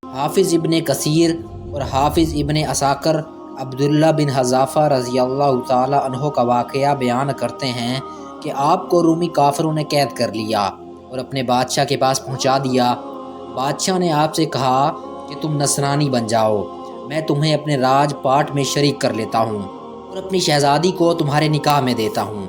حافظ ابن کثیر اور حافظ ابن عساکر عبداللہ بن حذافہ رضی اللہ تعالی عنہ کا واقعہ بیان کرتے ہیں کہ آپ کو رومی کافروں نے قید کر لیا اور اپنے بادشاہ کے پاس پہنچا دیا۔ بادشاہ نے آپ سے کہا کہ تم نصرانی بن جاؤ، میں تمہیں اپنے راج پاٹ میں شریک کر لیتا ہوں اور اپنی شہزادی کو تمہارے نکاح میں دیتا ہوں۔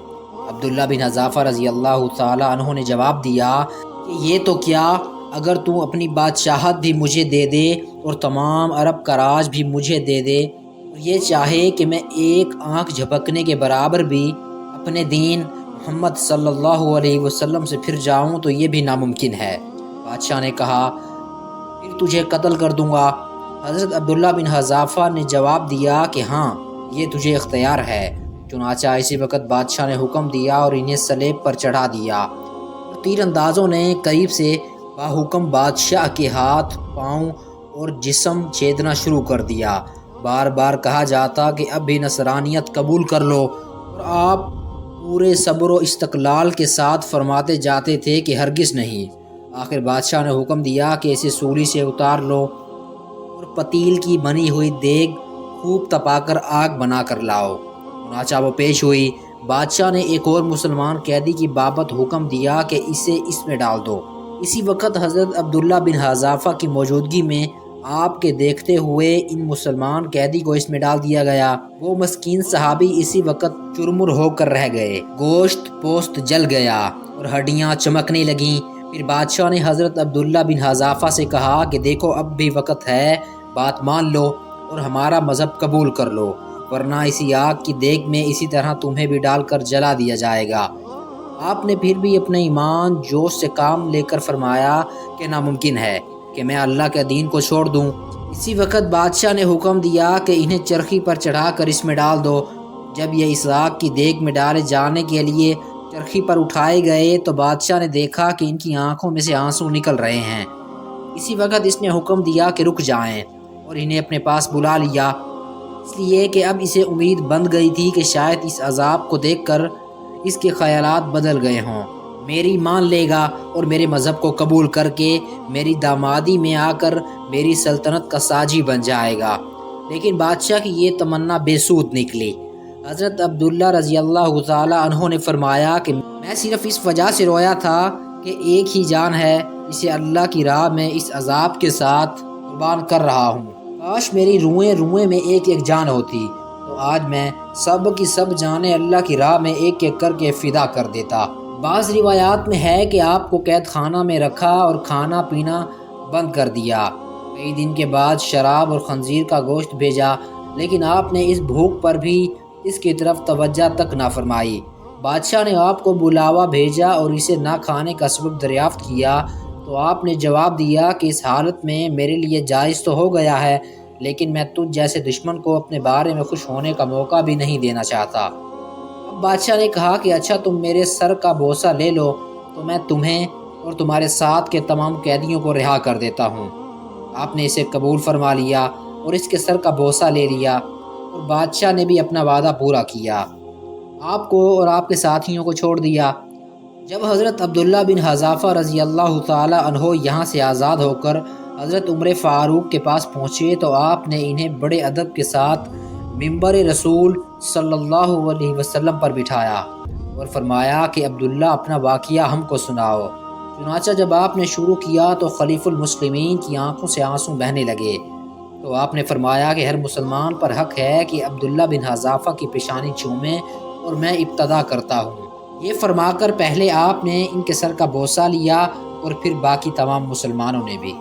عبداللہ بن حذافہ رضی اللہ تعالی عنہ نے جواب دیا کہ یہ تو کیا، اگر تو اپنی بادشاہت بھی مجھے دے دے اور تمام عرب کا راج بھی مجھے دے دے اور یہ چاہے کہ میں ایک آنکھ جھپکنے کے برابر بھی اپنے دین محمد صلی اللہ علیہ وسلم سے پھر جاؤں تو یہ بھی ناممکن ہے۔ بادشاہ نے کہا پھر تجھے قتل کر دوں گا۔ حضرت عبداللہ بن حذافہ نے جواب دیا کہ ہاں، یہ تجھے اختیار ہے۔ چنانچہ اسی وقت بادشاہ نے حکم دیا اور انہیں صلیب پر چڑھا دیا اور تیر اندازوں نے قریب سے باحکم بادشاہ کے ہاتھ، پاؤں اور جسم چھیدنا شروع کر دیا۔ بار بار کہا جاتا کہ اب بھی نصرانیت قبول کر لو اور آپ پورے صبر و استقلال کے ساتھ فرماتے جاتے تھے کہ ہرگز نہیں۔ آخر بادشاہ نے حکم دیا کہ اسے سولی سے اتار لو اور پتیل کی بنی ہوئی دیگ خوب تپا کر آگ بنا کر لاؤ۔ چنانچہ وہ پیش ہوئی۔ بادشاہ نے ایک اور مسلمان قیدی کی بابت حکم دیا کہ اسے اس میں ڈال دو۔ اسی وقت حضرت عبداللہ بن حذافہ کی موجودگی میں آپ کے دیکھتے ہوئے ان مسلمان قیدی کو اس میں ڈال دیا گیا۔ وہ مسکین صحابی اسی وقت چرمر ہو کر رہ گئے، گوشت پوست جل گیا اور ہڈیاں چمکنے لگیں۔ پھر بادشاہ نے حضرت عبداللہ بن حذافہ سے کہا کہ دیکھو اب بھی وقت ہے، بات مان لو اور ہمارا مذہب قبول کر لو، ورنہ اسی آگ کی دیگ میں اسی طرح تمہیں بھی ڈال کر جلا دیا جائے گا۔ آپ نے پھر بھی اپنے ایمان جوش سے کام لے کر فرمایا کہ ناممکن ہے کہ میں اللہ کے دین کو چھوڑ دوں۔ اسی وقت بادشاہ نے حکم دیا کہ انہیں چرخی پر چڑھا کر اس میں ڈال دو۔ جب یہ اس آگ کی دیگ میں ڈالے جانے کے لیے چرخی پر اٹھائے گئے تو بادشاہ نے دیکھا کہ ان کی آنکھوں میں سے آنسو نکل رہے ہیں۔ اسی وقت اس نے حکم دیا کہ رک جائیں اور انہیں اپنے پاس بلا لیا، اس لیے کہ اب اسے امید بندھ گئی تھی کہ شاید اس عذاب کو دیکھ کر اس کے خیالات بدل گئے ہوں، میری مان لے گا اور میرے مذہب کو قبول کر کے میری دامادی میں آ کر میری سلطنت کا ساجی بن جائے گا۔ لیکن بادشاہ کی یہ تمنا بے سود نکلی۔ حضرت عبداللہ رضی اللہ تعالی عنہ نے فرمایا کہ میں صرف اس وجہ سے رویا تھا کہ ایک ہی جان ہے جسے اللہ کی راہ میں اس عذاب کے ساتھ قربان کر رہا ہوں۔ کاش میری روئیں روئیں میں ایک ایک جان ہوتی تو آج میں سب کی سب جانیں اللہ کی راہ میں ایک ایک کر کے فدا کر دیتا۔ بعض روایات میں ہے کہ آپ کو قید خانہ میں رکھا اور کھانا پینا بند کر دیا۔ کئی دن کے بعد شراب اور خنزیر کا گوشت بھیجا، لیکن آپ نے اس بھوک پر بھی اس کی طرف توجہ تک نہ فرمائی۔ بادشاہ نے آپ کو بلاوا بھیجا اور اسے نہ کھانے کا سبب دریافت کیا تو آپ نے جواب دیا کہ اس حالت میں میرے لیے جائز تو ہو گیا ہے، لیکن میں تجھ جیسے دشمن کو اپنے بارے میں خوش ہونے کا موقع بھی نہیں دینا چاہتا۔ اب بادشاہ نے کہا کہ اچھا تم میرے سر کا بوسہ لے لو تو میں تمہیں اور تمہارے ساتھ کے تمام قیدیوں کو رہا کر دیتا ہوں۔ آپ نے اسے قبول فرما لیا اور اس کے سر کا بوسہ لے لیا اور بادشاہ نے بھی اپنا وعدہ پورا کیا، آپ کو اور آپ کے ساتھیوں کو چھوڑ دیا۔ جب حضرت عبداللہ بن حذافہ رضی اللہ تعالی عنہ یہاں سے آزاد ہو کر حضرت عمر فاروق کے پاس پہنچے تو آپ نے انہیں بڑے ادب کے ساتھ منبر رسول صلی اللہ علیہ وسلم پر بٹھایا اور فرمایا کہ عبداللہ اپنا واقعہ ہم کو سناؤ۔ چنانچہ جب آپ نے شروع کیا تو خلیف المسلمین کی آنکھوں سے آنسو بہنے لگے، تو آپ نے فرمایا کہ ہر مسلمان پر حق ہے کہ عبداللہ بن حذافہ کی پیشانی چومے اور میں ابتدا کرتا ہوں۔ یہ فرما کر پہلے آپ نے ان کے سر کا بوسہ لیا اور پھر باقی تمام مسلمانوں نے بھی۔